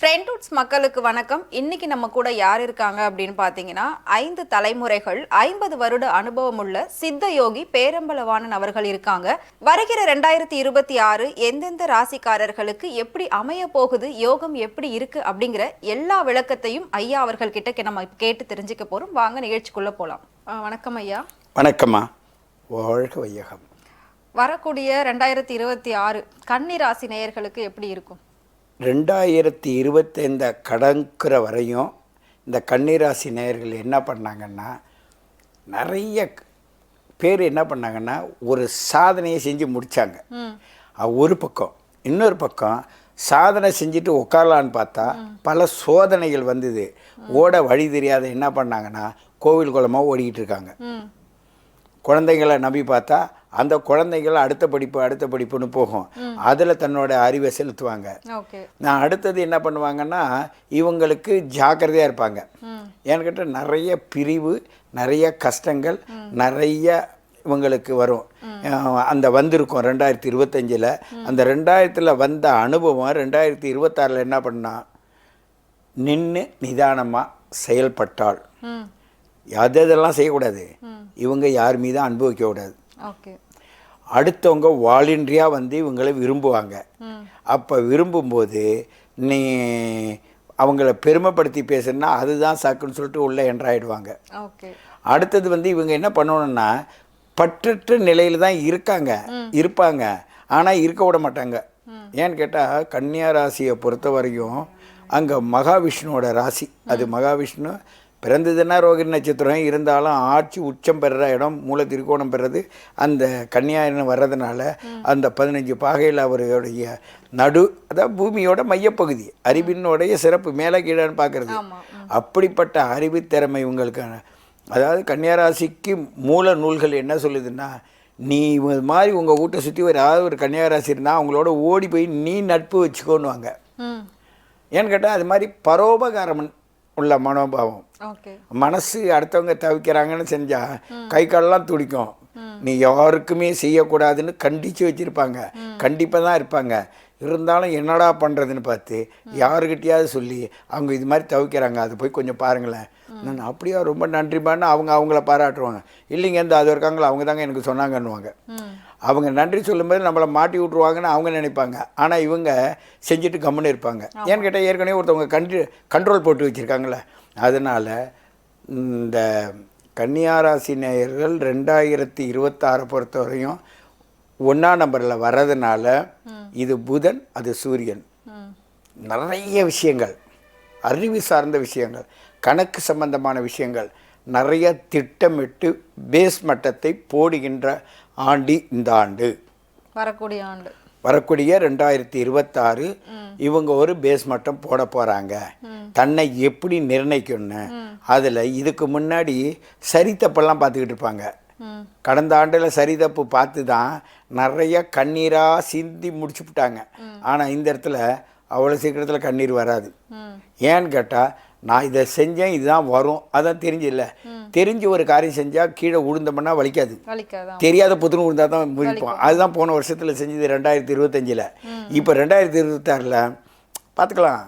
ஃப்ரெண்ட்வுட்ஸ் மக்களுக்கு வணக்கம். இன்னைக்கு நம்ம கூட யார் இருக்காங்க அப்படின்னு பார்த்தீங்கன்னா 5 தலைமுறைகள் 50 வருட அனுபவம் உள்ள சித்த யோகி பேரம்பலவாணன் அவர்கள் இருக்காங்க. வருகிற 2026 எந்தெந்த ராசிக்காரர்களுக்கு எப்படி அமைய போகுது, யோகம் எப்படி இருக்கு அப்படிங்கிற எல்லா விளக்கத்தையும் ஐயா அவர்கள் கிட்ட நம்ம கேட்டு தெரிஞ்சுக்க போறோம். வாங்க நிகழ்ச்சிக்குள்ள போலாம். வணக்கம் ஐயா. வணக்கம்மா. வாழ்க வையகம். வரக்கூடிய 2026 கன்னி ராசி நேயர்களுக்கு எப்படி இருக்கும்? 2025 கடக்கிற வரையும் இந்த கன்னிராசி நேயர்கள் என்ன பண்ணாங்கன்னா, நிறைய பேர் என்ன பண்ணாங்கன்னா ஒரு சாதனையை செஞ்சு முடித்தாங்க. ஒரு பக்கம். இன்னொரு பக்கம் சாதனை செஞ்சுட்டு உட்காரலான்னு பார்த்தா பல சோதனைகள் வந்தது. ஓட வழி தெரியாத என்ன பண்ணாங்கன்னா கோவில் குளமாக ஓடிக்கிட்டு இருக்காங்க. குழந்தைங்களை நம்பி பார்த்தா அந்த குழந்தைகள் அடுத்த படிப்புன்னு போகும். அதில் தன்னோட அறிவை செலுத்துவாங்க. நான் அடுத்தது என்ன பண்ணுவாங்கன்னா இவங்களுக்கு ஜாக்கிரதையாக இருப்பாங்க. ஏன்னு கேட்டால் நிறைய பிரிவு, நிறைய கஷ்டங்கள் நிறைய இவங்களுக்கு வரும். அந்த வந்திருக்கும் 2025. அந்த 2000 வந்த அனுபவம் 2026 என்ன பண்ணா, நின்று நிதானமாக செயல்பட்டால் அதெல்லாம் செய்யக்கூடாது. இவங்க யார் மீது அனுபவிக்கக்கூடாது. அடுத்தவங்க வாலண்டியாக வந்து இவங்களை விரும்புவாங்க. அப்போ விரும்பும்போது நீ அவங்கள பெருமைப்படுத்தி பேசுனா அதுதான் சாக்குன்னு சொல்லிட்டு உள்ளே என்ட்ராயிடுவாங்க. அடுத்தது வந்து இவங்க என்ன பண்ணணும்னா பற்றற்ற நிலையில் தான் இருப்பாங்க, ஆனால் இருக்க விட மாட்டாங்க. ஏன்னு கேட்டால் கன்னியா ராசியை பொறுத்த வரையும் அங்கே மகாவிஷ்ணுவோட ராசி. அது மகாவிஷ்ணு பிறந்ததுன்னா ரோகிணி நட்சத்திரம் இருந்தாலும் ஆட்சி உச்சம் பெறுற இடம் மூல திருக்கோணம் பெறது அந்த கன்னியாயின்னு வர்றதுனால அந்த 15 பாகையில் அவருடைய அதாவது பூமியோட மையப்பகுதி, அறிவினுடைய சிறப்பு மேலே கீழேன்னு பார்க்குறது. அப்படிப்பட்ட அறிவு திறமை இவங்களுக்கான, அதாவது கன்னியாராசிக்கு மூல நூல்கள் என்ன சொல்லுதுன்னா, நீ இது மாதிரி உங்கள் வீட்டை சுற்றி ஒரு கன்னியாராசி இருந்தால் அவங்களோட ஓடி போய் நீ நட்பு வச்சுக்கோன்னுவாங்க. ஏன்னு கேட்டால் அது மாதிரி பரோபகாரம் உள்ள மனோபாவம். மனசு அடுத்தவங்க தவிக்கிறாங்கன்னு செஞ்சால் கை காலெல்லாம் துடிக்கும். நீ யாருக்குமே செய்யக்கூடாதுன்னு கண்டித்து வச்சுருப்பாங்க, கண்டிப்பாக தான் இருப்பாங்க. இருந்தாலும் என்னடா பண்ணுறதுன்னு பார்த்து யாருக்கிட்டையாவது சொல்லி அவங்க இது மாதிரி தவிக்கிறாங்க, அது போய் கொஞ்சம் பாருங்களேன், நான் அப்படியா ரொம்ப நன்றிமான்னு அவங்கள பாராட்டுவாங்க. இல்லைங்க இந்த அது இருக்காங்களா அவங்க தாங்க எனக்கு சொன்னாங்கன்னுவாங்க. அவங்க நன்றி சொல்லும்போது நம்மளை மாட்டி விட்ருவாங்கன்னு அவங்க நினைப்பாங்க. ஆனால் இவங்க செஞ்சுட்டு கம்முன்னு இருப்பாங்க. ஏன்னு கேட்டால் ஏற்கனவே ஒருத்தவங்க கண்ட்ரோல் போட்டு வச்சுருக்காங்களே. அதனால் இந்த கன்னியாராசி நேயர்கள் 2026 பொறுத்தவரையும் 1ஆம் நம்பரில் வர்றதுனால இது புதன், அது சூரியன். நிறைய விஷயங்கள், அறிவு சார்ந்த விஷயங்கள், கணக்கு சம்பந்தமான விஷயங்கள் நிறைய திட்டமிட்டு பேஸ் மட்டத்தை போடுகின்ற ஆண்டு இந்த ஆண்டு. வரக்கூடிய 2026 இவங்க ஒரு பேஸ் மட்டம் போட போகிறாங்க. தன்னை எப்படி நிர்ணயிக்கணும்னு அதில் இதுக்கு முன்னாடி சரி தப்பெல்லாம் பார்த்துக்கிட்டு இருப்பாங்க. கடந்த ஆண்டில் சரி தப்பு பார்த்து தான் நிறைய கண்ணீராக சிந்தி முடிச்சுவிட்டாங்க. ஆனால் இந்த இடத்துல அவ்வளோ சீக்கிரத்தில் கண்ணீர் வராது. ஏன்னு கேட்டால் நான் இதை செஞ்சேன், இதுதான் வரும், அதான் தெரிஞ்சில்ல. தெரிஞ்சு ஒரு காரியம் செஞ்சால் கீழே உளுந்தோம்னா வலிக்காது, தெரியாத புத்துன்னு உளுந்தா தான் முடிப்போம். அதுதான் போன வருஷத்தில் செஞ்சது 2025. இப்போ 2026 பார்த்துக்கலாம்.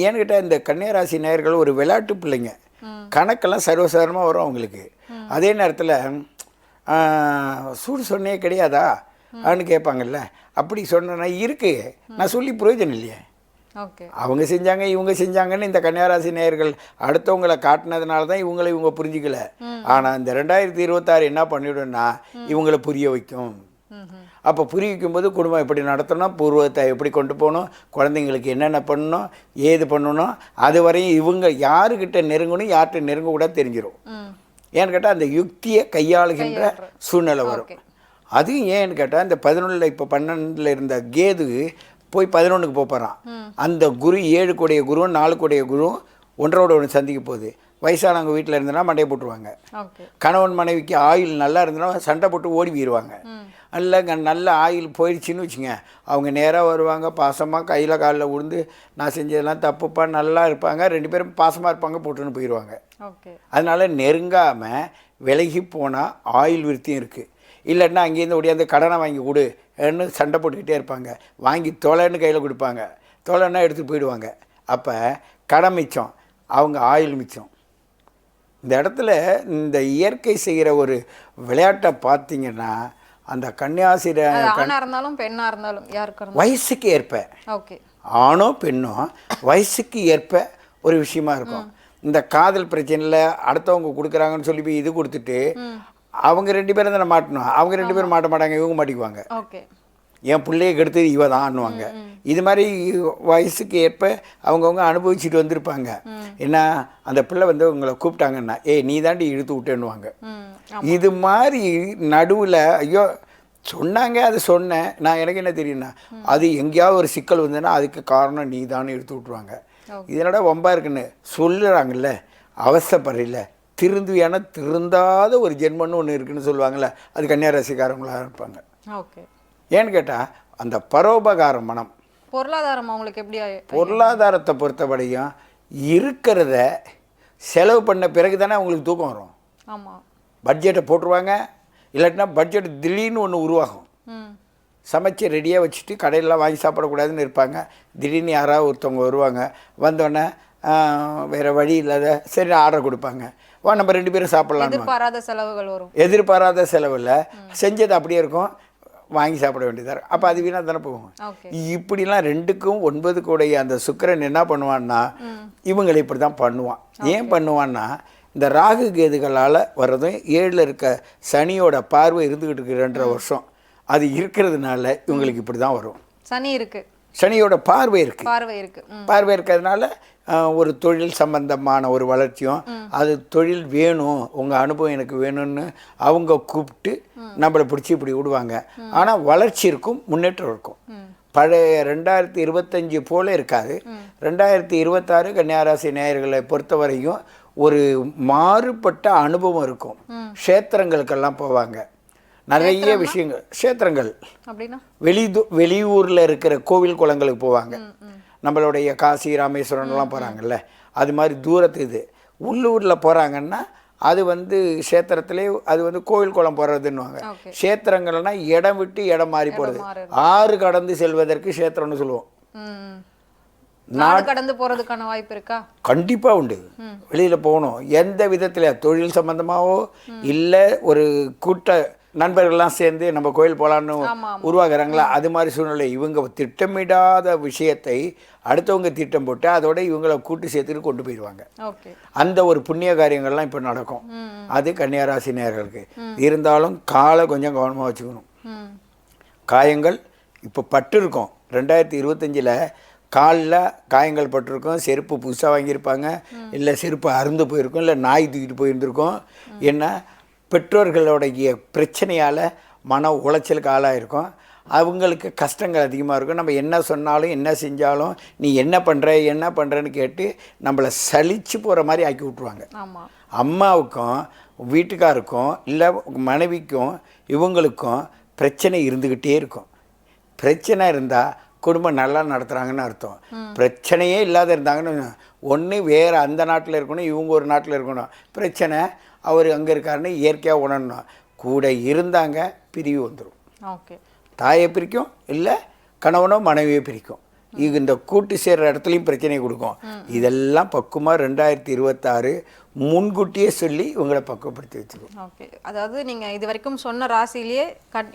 ஏன்னு கேட்டால் இந்த கன்னியாராசி நேயர்கள் ஒரு விளையாட்டு பிள்ளைங்க, கணக்கெல்லாம் சர்வசாதாரணமாக வரும் அவங்களுக்கு. அதே நேரத்தில் சூடு சொன்னே கிடையாதா அப்படின்னு கேட்பாங்கல்ல. அப்படி சொன்னா இருக்குது, நான் சொல்லி பிரயோஜனம் இல்லையே. அவங்க செஞ்சாங்க இவங்க செஞ்சாங்கன்னு இந்த கன்னியாராசி நேயர்கள் அடுத்தவங்களை காட்டினதுனால தான் இவங்க புரிஞ்சிக்கல. ஆனால் இந்த 2026 என்ன பண்ணிவிடும்னா இவங்களை புரிய வைக்கும். அப்போ புரிய வைக்கும்போது குடும்பம் எப்படி நடத்தணும், பூர்வத்தை எப்படி கொண்டு போகணும், குழந்தைங்களுக்கு என்னென்ன பண்ணணும், ஏது பண்ணணும், அது வரையும் இவங்க யாருக்கிட்ட நெருங்கணும் யார்கிட்ட நெருங்க தெரிஞ்சிடும். ஏன்னு கேட்டால் அந்த யுக்தியை கையாளுகின்ற சூழ்நிலை வரும். அதுவும் ஏன்னு கேட்டால் இந்த 11 இப்போ 12 இருந்த கேது போய் 11க்கு போகிறான். அந்த குரு 7 கூடைய குருவும் 4 கூடைய குருவும் ஒன்றோட ஒன்று சந்திக்க போகுது. வயசானவங்க வீட்டில் இருந்தனா மண்டையை போட்டுருவாங்க. கணவன் மனைவிக்கு ஆயில் நல்லா இருந்தனா சண்டை போட்டு ஓடி போயிடுவாங்க. இல்லைங்க நல்ல ஆயில் போயிடுச்சின்னு வச்சுங்க, அவங்க நேராக வருவாங்க, பாசமாக கையில் காலில் விழுந்து நான் செஞ்சதெல்லாம் தப்புப்பா நல்லா இருப்பாங்க. 2 பேரும் பாசமாக இருப்பாங்க, போட்டுன்னு போயிடுவாங்க. அதனால் நெருங்காமல் விலகி போனால் ஆயில் விருத்தியும் இருக்குது. இல்லைன்னா அங்கேருந்து ஓடியாந்து கடனை வாங்கி கொடு சண்டை போட்டுக்கிட்டே இருப்பாங்க. வாங்கி தொலைன்னு கையில் கொடுப்பாங்க. தோலைன்னா எடுத்துகிட்டு போயிடுவாங்க. அப்போ கடை மிச்சம், அவங்க ஆயில் மிச்சம். இந்த இடத்துல இந்த இயற்கை செய்கிற ஒரு விளையாட்டை பார்த்தீங்கன்னா அந்த கன்னியாசிர ஆணா இருந்தாலும் பெண்ணா இருந்தாலும் யாருக்கு இருந்தாலும் வயசுக்கு ஏற்ப, ஓகே, ஆணோ பெண்ணோ வயசுக்கு ஏற்ப ஒரு விஷயமா இருக்கும். இந்த காதல் பிரச்சனையில் அடுத்தவங்க கொடுக்குறாங்கன்னு சொல்லி போய் இது கொடுத்துட்டு அவங்க 2 பேரும் தானே மாட்டணும். அவங்க 2 பேரும் மாட்ட மாட்டாங்க, இவங்க மாட்டிக்குவாங்க. ஓகே, என் பிள்ளையை கெடுத்தது இவ தான்னுவாங்க. இது மாதிரி வயசுக்கு ஏற்ப அவங்கவுங்க அனுபவிச்சுட்டு வந்திருப்பாங்க. ஏன்னா அந்த பிள்ளை வந்து உங்களை கூப்பிட்டாங்கன்னா ஏய் நீ தாண்டி இழுத்து விட்டேன்னுவாங்க. இது மாதிரி நடுவில் ஐயோ சொன்னாங்க, அது சொன்னேன், நான் எனக்கு என்ன தெரியும்னா அது எங்கேயாவது ஒரு சிக்கல் வந்ததுன்னா அதுக்கு காரணம் நீ தானே இழுத்து விட்ருவாங்க. இதனோட வம்பா இருக்குன்னு சொல்லுறாங்கல்ல, அவசரப்படையில் திருந்துவியான திருந்தாத ஒரு ஜென்மன்னு ஒன்று இருக்குன்னு சொல்லுவாங்கள்ல, அது கன்னியாராசிக்காரங்களாக இருப்பாங்க. ஓகே. ஏன்னு கேட்டால் அந்த பரோபகார மனம். பொருளாதாரம் அவங்களுக்கு எப்படி? பொருளாதாரத்தை பொறுத்தபடியும் இருக்கிறத செலவு பண்ண பிறகு தானே அவங்களுக்கு தூக்கம் வரும். ஆமாம், பட்ஜெட்டை போட்டுருவாங்க. இல்லாட்டினா பட்ஜெட் திடீர்னு ஒன்று உருவாகும். சமைச்சு ரெடியாக வச்சுட்டு கடையிலலாம் வாங்கி சாப்பிடக்கூடாதுன்னு இருப்பாங்க. திடீர்னு யாராவது ஒருத்தவங்க வருவாங்க, வந்தோடனே வேறு வழி இல்லாத சரி ஆர்டர் கொடுப்பாங்க, வா நம்ம 2 பேரும் சாப்பிட்லாம். எதிர்பாராத செலவுகள் வரும். எதிர்பாராத செலவில் செஞ்சது அப்படியே இருக்கும், வாங்கி சாப்பிட வேண்டியதாக. அப்போ அது வீணாக தானே போகும். இப்படிலாம் 2க்கும் 9 கூடைய அந்த சுக்கிரன் என்ன பண்ணுவான்னா இவங்களை இப்படி தான் பண்ணுவான். ஏன் பண்ணுவான்னா இந்த ராகு கேதுகளால் வர்றதும் 7ல் இருக்க சனியோட பார்வை இருந்துக்கிட்டு இருக்கு 2.5 வருஷம். அது இருக்கிறதுனால இவங்களுக்கு இப்படி தான் வரும். சனி இருக்கு, சனியோட பார்வை இருக்கு, பார்வை இருக்கிறதுனால ஒரு தொழில் சம்பந்தமான ஒரு வளர்ச்சியும், அது தொழில் வேணும், உங்கள் அனுபவம் எனக்கு வேணும்னு அவங்க கூப்பிட்டு நம்மளை பிடிச்சி இப்படி விடுவாங்க. ஆனால் வளர்ச்சி இருக்கும், முன்னேற்றம் இருக்கும். பழைய 2025 போல இருக்காது. 2026 கன்னியாராசி நேயர்களை பொறுத்தவரையும் ஒரு மாறுபட்ட அனுபவம் இருக்கும். க்ஷேத்திரங்களுக்கெல்லாம் போவாங்க, நிறைய விஷயங்கள். க்ஷேத்திரங்கள் வெளியூரில் இருக்கிற கோவில் குளங்களுக்கு போவாங்க. நம்மளுடைய காசி ராமேஸ்வரம்லாம் போகிறாங்கல்ல, அது மாதிரி தூரத்து இது. உள்ளூரில் போகிறாங்கன்னா அது வந்து க்ஷேத்திரத்திலே அது வந்து கோவில் குளம் போகிறதுன்னுவாங்க. க்ஷேத்திரங்கள்னால் இடம் விட்டு இடம் மாறி போகிறது. ஆறு கடந்து செல்வதற்கு க்ஷேத்திரம்னு சொல்லுவோம். நாடு கடந்து போகிறதுக்கான வாய்ப்பு இருக்கா? கண்டிப்பாக உண்டு. வெளியில் போகணும், எந்த விதத்தில் தொழில் சம்மந்தமாகவோ இல்லை ஒரு கூட்ட நண்பர்கள்லாம் சேர்ந்து நம்ம கோயில் போகலான்னு உருவாக்குறாங்களா, அது மாதிரி சூழ்நிலை. இவங்க திட்டமிடாத விஷயத்தை அடுத்தவங்க திட்டம் போட்டு அதோட இவங்களை கூட்டு சேர்த்துட்டு கொண்டு போயிடுவாங்க. அந்த ஒரு புண்ணிய காரியங்கள்லாம் இப்போ நடக்கும். அது கன்னியாராசி நேயர்களுக்கு. இருந்தாலும் காலை கொஞ்சம் கவனமாக வச்சுக்கணும். காயங்கள் இப்போ பட்டு இருக்கும். 2025 காலில் காயங்கள் பட்டிருக்கும். செருப்பு புதுசாக வாங்கியிருப்பாங்க, இல்லை செருப்பு அறுந்து போயிருக்கும், இல்லை நாய் தூக்கிட்டு போயிருந்துருக்கும். ஏன்னா பெற்றோர்களுடைய பிரச்சனையால் மன உளைச்சலுக்கு ஆளாயிருக்கும். அவங்களுக்கு கஷ்டங்கள் அதிகமாக இருக்கும். நம்ம என்ன சொன்னாலும் என்ன செஞ்சாலும் நீ என்ன பண்ணுறேன்னு கேட்டு நம்மளை சலிச்சு போகிற மாதிரி ஆக்கி விட்ருவாங்க. அம்மாவுக்கும் வீட்டுக்காருக்கும் இல்லை மனைவிக்கும் இவங்களுக்கும் பிரச்சனை இருந்துக்கிட்டே இருக்கும். பிரச்சனை இருந்தால் குடும்பம் நல்லா நடத்துகிறாங்கன்னு அர்த்தம். பிரச்சனையே இல்லாத இருந்தாங்கன்னு ஒன்று வேறு அந்த நாட்டில் இருக்கணும், இவங்க ஒரு நாட்டில் இருக்கணும். பிரச்சனை அவர் அங்கே இருக்காருன்னு இயற்கையாக உணரணும். கூட இருந்தாங்க பிரிவு வந்துடும். தாயை பிரிக்கும், இல்லை கணவனோ மனைவியை பிரிக்கும். இந்த கூட்டு சேர்ற இடத்துலையும் பிரச்சனை கொடுக்கும். இதெல்லாம் பக்குவமாக 2026 முன்கூட்டியே சொல்லி இவங்களை பக்குவப்படுத்தி வச்சுக்கணும். ஓகே, அதாவது நீங்கள் இது வரைக்கும் சொன்ன ராசிலேயே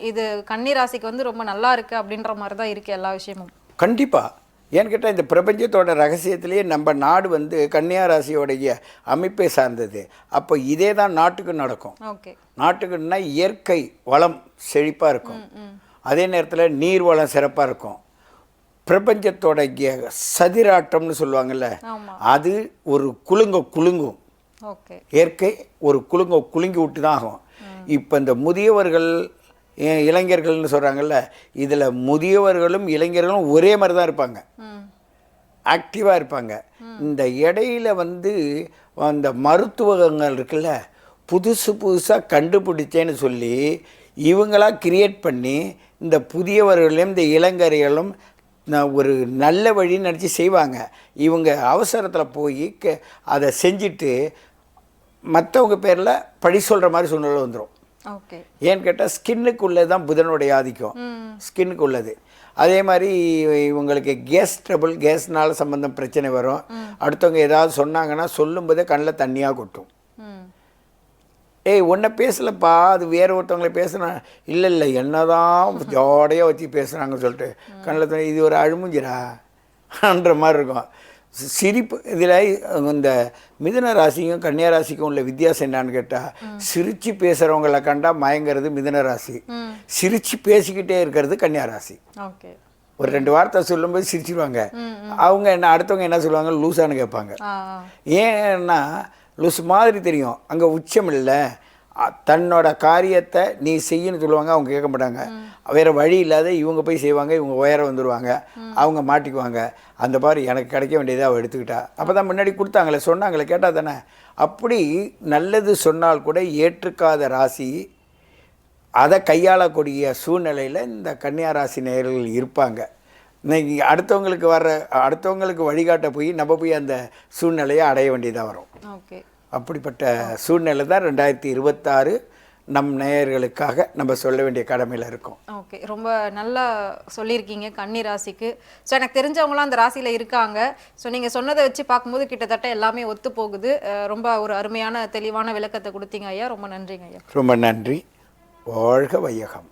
இது கன்னி ராசிக்கு வந்து ரொம்ப நல்லா இருக்குது அப்படின்ற மாதிரி தான் இருக்குது எல்லா விஷயமும். கண்டிப்பாக. ஏன்னு கேட்டால் இந்த பிரபஞ்சத்தோட ரகசியத்திலேயே நம்ம நாடு வந்து கன்னியா ராசியோடைய அமைப்பை சார்ந்தது. அப்போ இதே தான் நாட்டுக்கு நடக்கும். நாட்டுக்குன்னா இயற்கை வளம் செழிப்பாக இருக்கும், அதே நேரத்தில் நீர் வளம் சிறப்பாக இருக்கும். பிரபஞ்சத்தோடைய சதிராட்டம்னு சொல்லுவாங்கள்ல, அது ஒரு குலுங்கும். இயற்கை ஒரு குலுங்கி விட்டு தான் ஆகும். இப்போ இந்த முதியவர்கள் இளைஞர்கள்னு சொல்கிறாங்கல்ல, இதில் முதியவர்களும் இளைஞர்களும் ஒரே மாதிரி தான் இருப்பாங்க, ஆக்டிவாக இருப்பாங்க. இந்த இடையில வந்து அந்த மருத்துவங்கள் இருக்குல்ல, புதுசாக கண்டுபிடிச்சேன்னு சொல்லி இவங்களாக கிரியேட் பண்ணி இந்த புதியவர்களையும் இந்த இளைஞர்களும் ஒரு நல்ல வழின்னு நினச்சி செய்வாங்க. இவங்க அவசரத்தில் போய் அதை செஞ்சுட்டு மற்றவங்க பேரில் பழி சொல்கிற மாதிரி சூழ்நிலை வந்துடும். ஏன்னு கேட்டால் ஸ்கின்னுக்குள்ளே தான் புதனுடைய ஆதிக்கம், ஸ்கின்னுக்கு உள்ளது. அதே மாதிரி இவங்களுக்கு கேஸ் ட்ரபிள், கேஸ்னால சம்பந்தம் பிரச்சனை வரும். அடுத்தவங்க ஏதாவது சொன்னாங்கன்னா சொல்லும்போதே கண்ணில் தண்ணியாக கொட்டும். ஏய் ஒன்றை பேசலப்பா, அது வேற ஒருத்தவங்களை பேசுனா, இல்லை இல்லை என்னதான் ஜோடையாக வச்சு பேசுகிறாங்கன்னு சொல்லிட்டு கண்ணில் தண்ணி. இது ஒரு அழுமுஞ்சிரான்ற மாதிரி இருக்கும். சிரிப்பு. இதில் இந்த மிதுன ராசிக்கும் கன்னியா ராசிக்கும் உள்ள வித்தியாசம் என்னான்னு கேட்டால், சிரித்து பேசுகிறவங்களை கண்டா மயங்கிறது மிதுன ராசி, சிரித்து பேசிக்கிட்டே இருக்கிறது கன்னியா ராசி. ஓகே. ஒரு 2 வார்த்தை சொல்லும்போது சிரிச்சிருவாங்க. அவங்க என்ன அடுத்தவங்க என்ன சொல்லுவாங்க, லூஸானு கேட்பாங்க. ஏன்னா லூஸ் மாதிரி தெரியும், அங்கே உச்சம் இல்லை. தன்னோட காரியத்தை நீ செய்யணும்னு சொல்லுவாங்க, அவங்க கேட்க மாட்டாங்க. வேறு வழி இல்லாத இவங்க போய் செய்வாங்க, இவங்க உயர வந்துடுவாங்க, அவங்க மாட்டிக்குவாங்க. அந்த மாதிரி எனக்கு கிடைக்க வேண்டியதை அவள் எடுத்துக்கிட்டா. அப்போ தான் முன்னாடி கொடுத்தாங்களே, சொன்னாங்களே, கேட்டால் தானே. அப்படி நல்லது சொன்னால் கூட ஏற்றுக்காத ராசி, அதை கையாளக்கூடிய சூழ்நிலையில் இந்த கன்னியா ராசி நேயர்கள் இருப்பாங்க. இன்னைக்கு அடுத்தவங்களுக்கு வழிகாட்ட போய் நம்ம போய் அந்த சூழ்நிலையை அடைய வேண்டியதாக வரும். ஓகே. அப்படிப்பட்ட சூழ்நிலை தான் 2026 நம் நேயர்களுக்காக நம்ம சொல்ல வேண்டிய கடமையில் இருக்கும். ஓகே, ரொம்ப நல்லா சொல்லியிருக்கீங்க கன்னி ராசிக்கு. ஸோ எனக்கு தெரிஞ்சவங்களாம் அந்த ராசியில் இருக்காங்க. ஸோ நீங்கள் சொன்னதை வச்சு பார்க்கும்போது கிட்டத்தட்ட எல்லாமே ஒத்து போகுது. ரொம்ப ஒரு அருமையான தெளிவான விளக்கத்தை கொடுத்தீங்க ஐயா. ரொம்ப நன்றிங்க ஐயா. ரொம்ப நன்றி. வாழ்க வையகம்.